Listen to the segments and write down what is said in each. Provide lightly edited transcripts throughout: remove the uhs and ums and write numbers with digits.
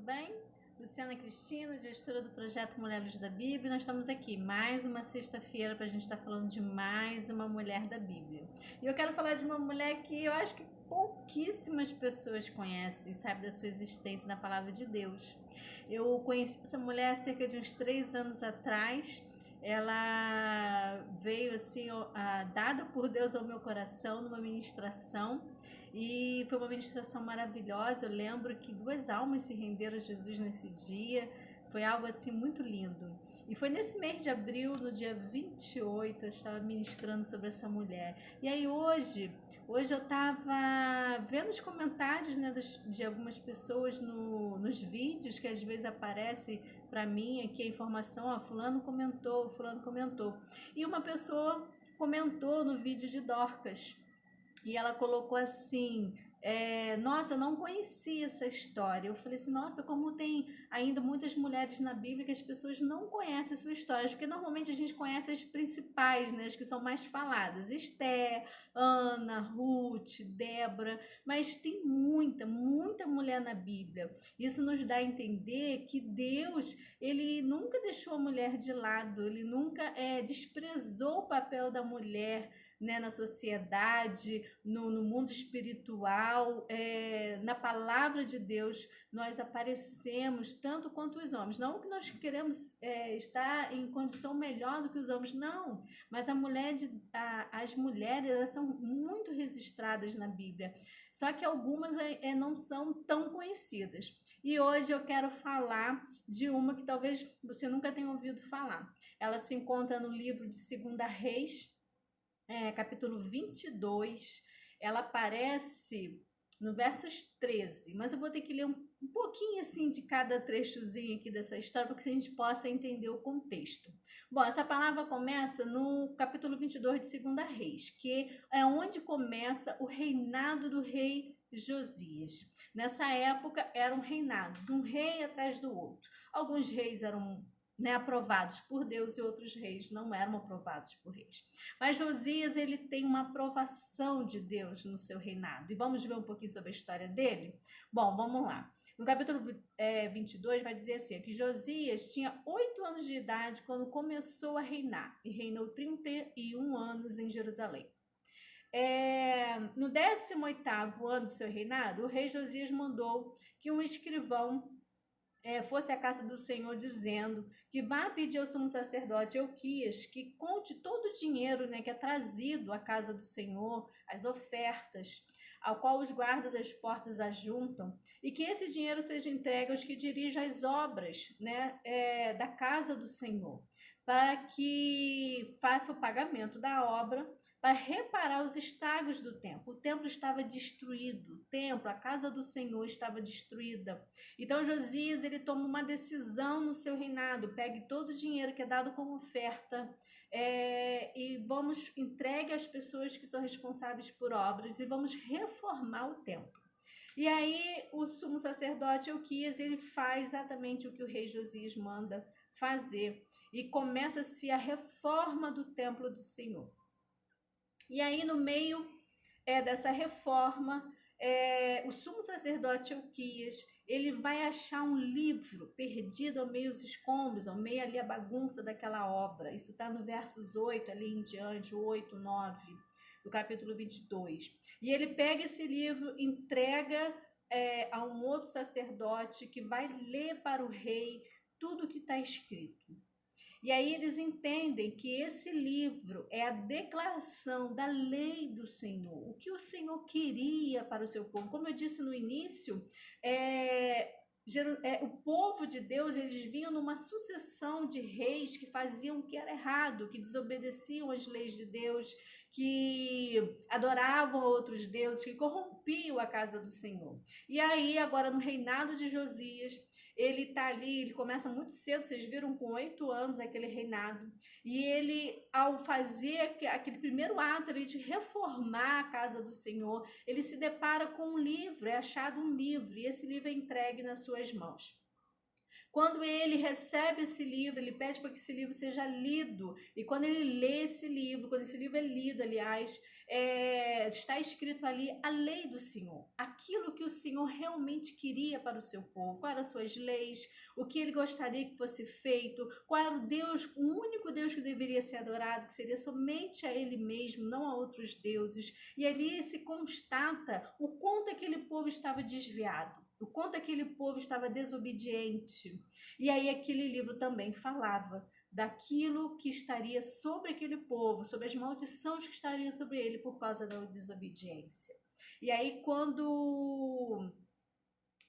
bem? Luciana Cristina, gestora do projeto Mulher Luz da Bíblia. Nós estamos aqui mais uma sexta-feira para a gente estar falando de mais uma mulher da Bíblia. E eu quero falar de uma mulher que eu acho que pouquíssimas pessoas conhecem, sabem da sua existência na palavra de Deus. Eu conheci essa mulher há cerca de uns 3 anos atrás. Ela veio assim, dada por Deus ao meu coração numa ministração. E foi uma ministração maravilhosa. Eu lembro que 2 almas se renderam a Jesus nesse dia. Foi algo assim muito lindo. E foi nesse mês de abril, no dia 28, eu estava ministrando sobre essa mulher. E aí hoje eu estava vendo os comentários, né, de algumas pessoas nos vídeos que às vezes aparece para mim aqui a informação, ó, fulano comentou. E uma pessoa comentou no vídeo de Dorcas. E ela colocou assim, nossa, eu não conhecia essa história. Eu falei assim, nossa, como tem ainda muitas mulheres na Bíblia que as pessoas não conhecem a sua história. Porque normalmente a gente conhece as principais, né, as que são mais faladas. Esther, Ana, Ruth, Débora. Mas tem muita mulher na Bíblia. Isso nos dá a entender que Deus, ele nunca deixou a mulher de lado. Ele nunca desprezou o papel da mulher, né, na sociedade, no mundo espiritual, na palavra de Deus, nós aparecemos tanto quanto os homens. Não que nós queremos estar em condição melhor do que os homens, não. Mas as mulheres, elas são muito registradas na Bíblia. Só que algumas não são tão conhecidas. E hoje eu quero falar de uma que talvez você nunca tenha ouvido falar. Ela se encontra no livro de 2 Reis, capítulo 22, ela aparece no versos 13, mas eu vou ter que ler um pouquinho assim de cada trechozinho aqui dessa história, para que a gente possa entender o contexto. Bom, essa palavra começa no capítulo 22 de 2 Reis, que é onde começa o reinado do rei Josias. Nessa época eram reinados, um rei atrás do outro. Alguns reis eram, né, aprovados por Deus e outros reis não eram aprovados por reis. Mas Josias, ele tem uma aprovação de Deus no seu reinado. E vamos ver um pouquinho sobre a história dele? Bom, vamos lá. No capítulo 22 vai dizer assim, que Josias tinha 8 anos de idade quando começou a reinar e reinou 31 anos em Jerusalém. No 18º ano do seu reinado, o rei Josias mandou que um escrivão fosse à casa do Senhor, dizendo que vá pedir ao sumo sacerdote Euquias que conte todo o dinheiro, né, que é trazido à casa do Senhor, as ofertas, ao qual os guardas das portas ajuntam, e que esse dinheiro seja entregue aos que dirigem as obras, né, da casa do Senhor, para que faça o pagamento da obra, para reparar os estragos do templo. O templo estava destruído, o templo, a casa do Senhor estava destruída. Então Josias, ele toma uma decisão no seu reinado: pegue todo o dinheiro que é dado como oferta e vamos entregue às pessoas que são responsáveis por obras e vamos reformar o templo. E aí o sumo sacerdote Euquias, ele faz exatamente o que o rei Josias manda fazer e começa-se a reforma do templo do Senhor. E aí no meio dessa reforma, o sumo sacerdote Euquias, ele vai achar um livro perdido ao meio dos escombros, ao meio ali a bagunça daquela obra. Isso está no versos 8 ali em diante, 8, 9, do capítulo 22. E ele pega esse livro, entrega a um outro sacerdote que vai ler para o rei tudo o que está escrito. E aí eles entendem que esse livro é a declaração da lei do Senhor, o que o Senhor queria para o seu povo. Como eu disse no início, o povo de Deus, eles vinham numa sucessão de reis que faziam o que era errado, que desobedeciam às leis de Deus, que adoravam outros deuses, que corrompiam a casa do Senhor. E aí, agora no reinado de Josias, ele está ali, ele começa muito cedo, vocês viram, com 8 anos aquele reinado, e ele, ao fazer aquele primeiro ato ali de reformar a casa do Senhor, ele se depara com um livro, é achado um livro, e esse livro é entregue nas suas mãos. Quando ele recebe esse livro, ele pede para que esse livro seja lido. E quando ele lê esse livro, quando esse livro é lido, aliás, está escrito ali a lei do Senhor. Aquilo que o Senhor realmente queria para o seu povo. Quais eram as suas leis, o que ele gostaria que fosse feito, qual era o Deus, o único Deus que deveria ser adorado, que seria somente a ele mesmo, não a outros deuses. E ali se constata o quanto aquele povo estava desviado, o quanto aquele povo estava desobediente. E aí aquele livro também falava daquilo que estaria sobre aquele povo, sobre as maldições que estariam sobre ele por causa da desobediência. E aí quando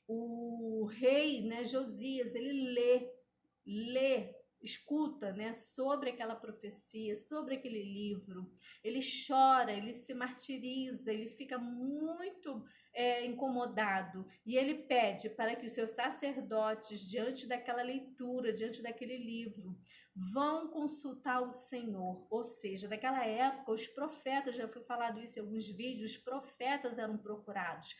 o rei, né, Josias, ele lê, escuta, né, sobre aquela profecia, sobre aquele livro, ele chora, ele se martiriza, ele fica muito incomodado e ele pede para que os seus sacerdotes, diante daquela leitura, diante daquele livro, vão consultar o Senhor. Ou seja, naquela época, os profetas, já foi falado isso em alguns vídeos, os profetas eram procurados.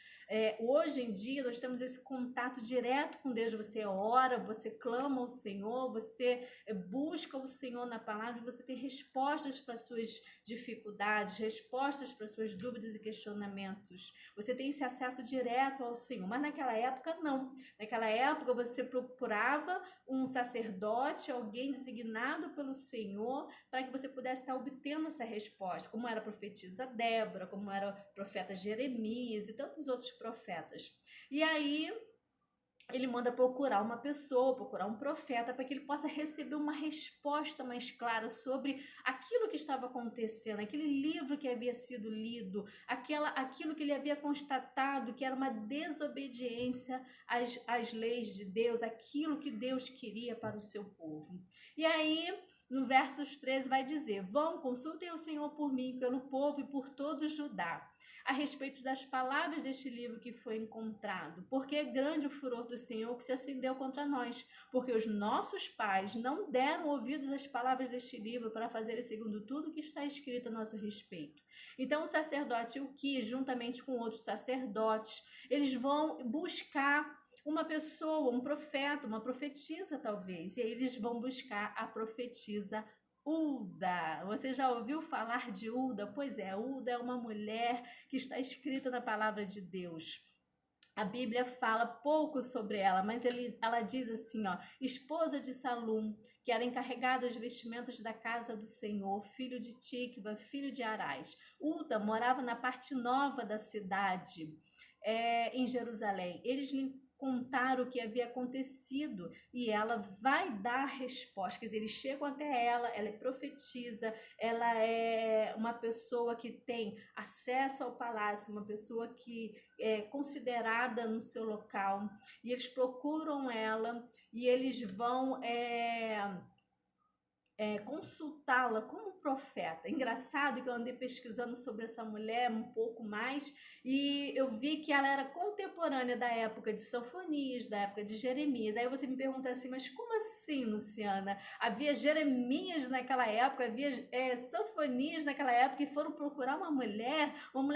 Hoje em dia, nós temos esse contato direto com Deus. Você ora, você clama ao Senhor, você busca o Senhor na palavra, você tem respostas para suas dificuldades, respostas para suas dúvidas e questionamentos. Você tem esse acesso direto ao Senhor. Mas naquela época, não. Naquela época, você procurava um sacerdote, alguém designado pelo Senhor, para que você pudesse estar obtendo essa resposta, como era a profetisa Débora, como era o profeta Jeremias e tantos outros profetas. E aí ele manda procurar uma pessoa, procurar um profeta, para que ele possa receber uma resposta mais clara sobre aquilo que estava acontecendo, aquele livro que havia sido lido, aquilo que ele havia constatado que era uma desobediência às leis de Deus, aquilo que Deus queria para o seu povo. E aí, no versos 13 vai dizer: vão, consultem o Senhor por mim, pelo povo e por todo Judá, a respeito das palavras deste livro que foi encontrado, porque é grande o furor do Senhor que se acendeu contra nós, porque os nossos pais não deram ouvidos às palavras deste livro para fazerem segundo tudo que está escrito a nosso respeito. Então o sacerdote Ilquias, juntamente com outros sacerdotes, eles vão buscar uma pessoa, um profeta, uma profetisa talvez, e aí eles vão buscar a profetisa Hulda. Você já ouviu falar de Hulda? Pois é, Hulda é uma mulher que está escrita na palavra de Deus. A Bíblia fala pouco sobre ela, mas ela diz assim, ó: esposa de Salum, que era encarregada das vestimentas da casa do Senhor, filho de Tikva, filho de Arás. Hulda morava na parte nova da cidade, em Jerusalém. Eles lhe contaram o que havia acontecido e ela vai dar a resposta. Quer dizer, eles chegam até ela é profetisa, ela é uma pessoa que tem acesso ao palácio, uma pessoa que é considerada no seu local, e eles procuram ela e eles vão consultá-la como profeta. Engraçado que eu andei pesquisando sobre essa mulher um pouco mais e eu vi que ela era contemporânea da época de Sofonias, da época de Jeremias. Aí você me pergunta assim, mas como assim, Luciana? Havia Jeremias naquela época, havia Sofonias naquela época e foram procurar uma mulher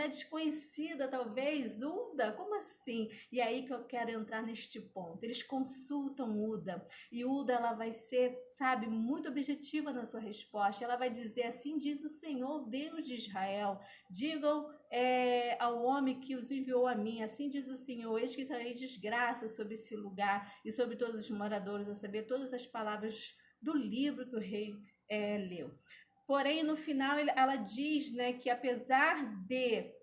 desconhecida talvez, Hulda? Como assim? E aí que eu quero entrar neste ponto. Eles consultam Hulda e Hulda ela vai ser, sabe, muito objetiva na sua resposta. Ela vai dizer: assim diz o Senhor, Deus de Israel, digam ao homem que os enviou a mim, assim diz o Senhor, eis que trarei desgraça sobre esse lugar e sobre todos os moradores, a saber, todas as palavras do livro que o rei leu. Porém, no final, ela diz, né, que apesar de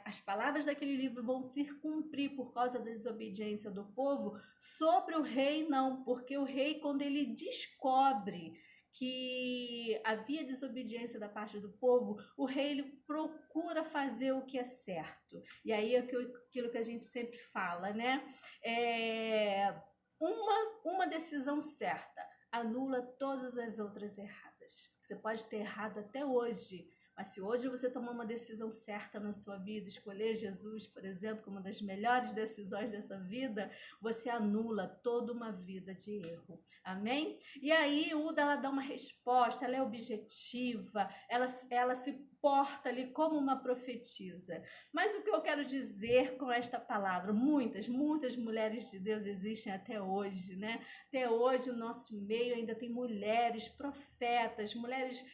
as palavras daquele livro vão se cumprir por causa da desobediência do povo, sobre o rei não, porque o rei, quando ele descobre que havia desobediência da parte do povo, o rei ele procura fazer o que é certo. E aí é aquilo que a gente sempre fala, né? Uma decisão certa anula todas as outras erradas. Você pode ter errado até hoje, mas se hoje você tomar uma decisão certa na sua vida, escolher Jesus, por exemplo, como uma das melhores decisões dessa vida, você anula toda uma vida de erro. Amém? E aí, Hulda, ela dá uma resposta, ela é objetiva, ela se porta ali como uma profetisa. Mas o que eu quero dizer com esta palavra? Muitas mulheres de Deus existem até hoje, né? Até hoje, o nosso meio ainda tem mulheres profetas, mulheres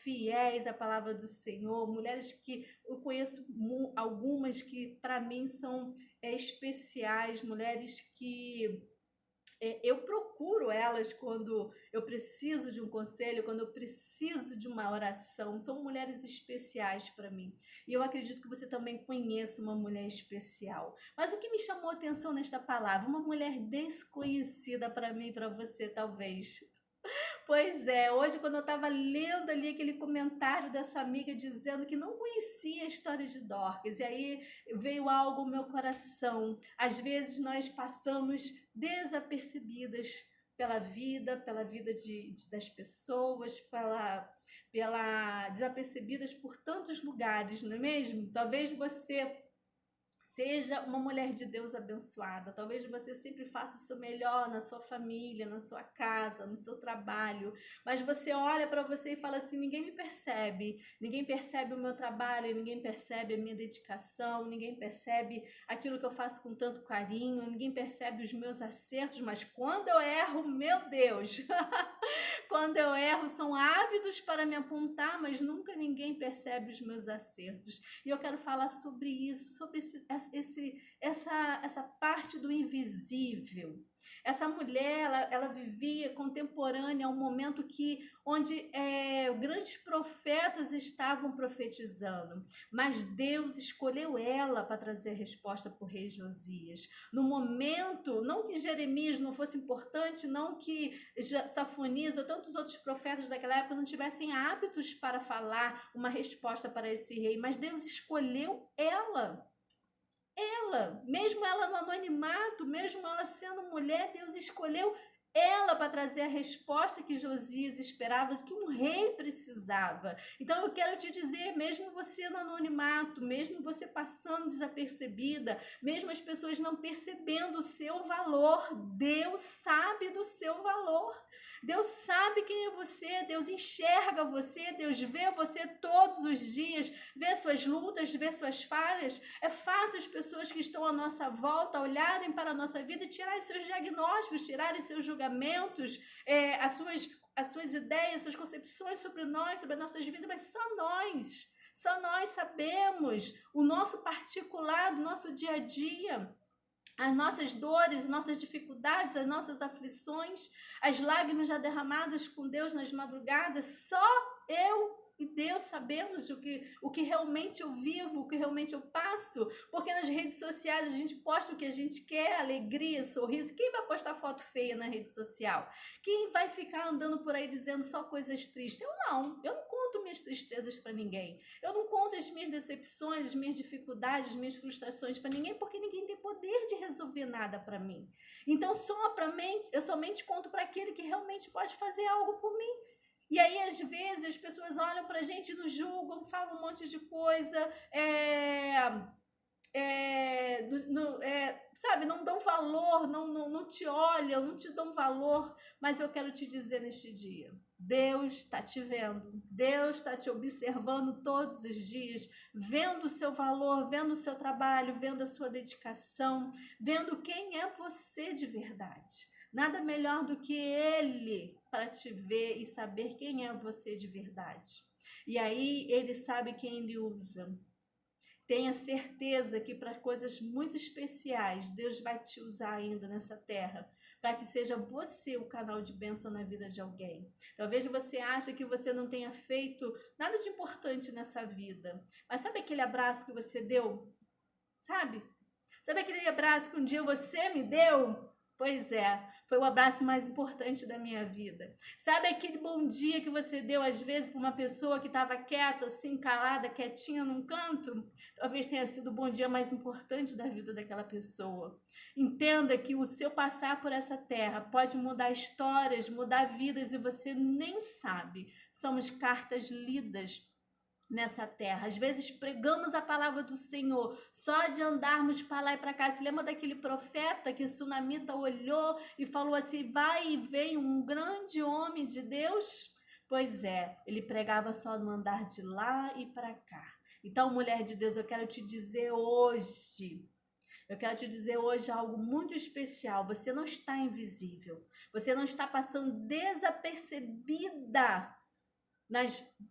fiéis à palavra do Senhor, mulheres que eu conheço algumas que para mim são especiais, mulheres que eu procuro elas quando eu preciso de um conselho, quando eu preciso de uma oração. São mulheres especiais para mim. E eu acredito que você também conheça uma mulher especial. Mas o que me chamou a atenção nesta palavra? Uma mulher desconhecida para mim e para você, talvez. Pois é, hoje quando eu estava lendo ali aquele comentário dessa amiga dizendo que não conhecia a história de Dorcas, e aí veio algo ao meu coração. Às vezes nós passamos desapercebidas pela vida das pessoas, desapercebidas por tantos lugares, não é mesmo? Talvez você seja uma mulher de Deus abençoada. Talvez você sempre faça o seu melhor na sua família, na sua casa, no seu trabalho. Mas você olha para você e fala assim: ninguém me percebe. Ninguém percebe o meu trabalho, ninguém percebe a minha dedicação, ninguém percebe aquilo que eu faço com tanto carinho, ninguém percebe os meus acertos. Mas quando eu erro, meu Deus! Quando eu erro, são ávidos para me apontar, mas nunca ninguém percebe os meus acertos. E eu quero falar sobre isso, sobre essa parte do invisível. Essa mulher, ela vivia contemporânea a um momento onde grandes profetas estavam profetizando, mas Deus escolheu ela para trazer a resposta para o rei Josias. No momento, não que Jeremias não fosse importante, não que Safonias ou tantos outros profetas daquela época não tivessem hábitos para falar uma resposta para esse rei, mas Deus escolheu ela. Mesmo ela no anonimato, mesmo ela sendo mulher, Deus escolheu ela para trazer a resposta que Josias esperava, que um rei precisava. Então eu quero te dizer, mesmo você no anonimato, mesmo você passando desapercebida, mesmo as pessoas não percebendo o seu valor, Deus sabe do seu valor. Deus sabe quem é você, Deus enxerga você, Deus vê você todos os dias, vê suas lutas, vê suas falhas. É fácil as pessoas que estão à nossa volta olharem para a nossa vida e tirarem seus diagnósticos, tirarem seus julgamentos, as suas ideias, suas concepções sobre nós, sobre as nossas vidas, mas só nós sabemos o nosso particular, do nosso dia a dia. As nossas dores, as nossas dificuldades, as nossas aflições, as lágrimas já derramadas com Deus nas madrugadas, só eu e Deus sabemos o que realmente eu vivo, o que realmente eu passo, porque nas redes sociais a gente posta o que a gente quer, alegria, sorriso. Quem vai postar foto feia na rede social? Quem vai ficar andando por aí dizendo só coisas tristes? Eu não conto minhas tristezas para ninguém. Eu não conto as minhas decepções, as minhas dificuldades, as minhas frustrações para ninguém, porque ninguém tem poder de resolver nada para mim. Então, eu somente conto para aquele que realmente pode fazer algo por mim. E aí, às vezes, as pessoas olham pra gente e nos julgam, falam um monte de coisa, sabe, não dão valor, não te olham, não te dão valor. Mas eu quero te dizer neste dia, Deus está te vendo, Deus está te observando todos os dias, vendo o seu valor, vendo o seu trabalho, vendo a sua dedicação, vendo quem é você de verdade. Nada melhor do que Ele para te ver e saber quem é você de verdade. E aí Ele sabe quem Ele usa. Tenha certeza que para coisas muito especiais Deus vai te usar ainda nessa terra, para que seja você o canal de bênção na vida de alguém. Talvez você ache que você não tenha feito nada de importante nessa vida, mas sabe aquele abraço que você deu? Sabe? Sabe aquele abraço que um dia você me deu? Pois é, foi o abraço mais importante da minha vida. Sabe aquele bom dia que você deu às vezes para uma pessoa que estava quieta, assim, calada, quietinha num canto? Talvez tenha sido o bom dia mais importante da vida daquela pessoa. Entenda que o seu passar por essa terra pode mudar histórias, mudar vidas e você nem sabe. Somos cartas lidas nessa terra. Às vezes pregamos a palavra do Senhor, só de andarmos para lá e para cá. Se lembra daquele profeta que Sunamita olhou e falou assim: vai e vem um grande homem de Deus? Pois é, ele pregava só no andar de lá e para cá. Então, mulher de Deus, eu quero te dizer hoje algo muito especial. Você não está invisível. Você não está passando desapercebida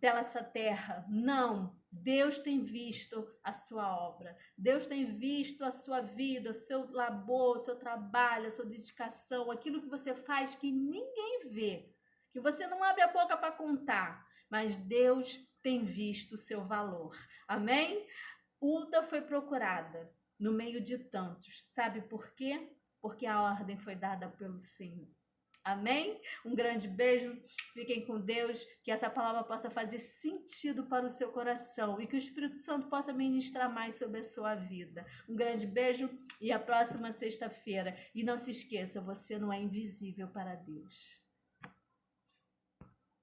pela essa terra. Não. Deus tem visto a sua obra. Deus tem visto a sua vida, o seu labor, o seu trabalho, a sua dedicação, aquilo que você faz que ninguém vê, que você não abre a boca para contar, mas Deus tem visto o seu valor. Amém? Hulda foi procurada no meio de tantos. Sabe por quê? Porque a ordem foi dada pelo Senhor. Amém? Um grande beijo, fiquem com Deus, que essa palavra possa fazer sentido para o seu coração e que o Espírito Santo possa ministrar mais sobre a sua vida. Um grande beijo e a próxima sexta-feira. E não se esqueça, você não é invisível para Deus.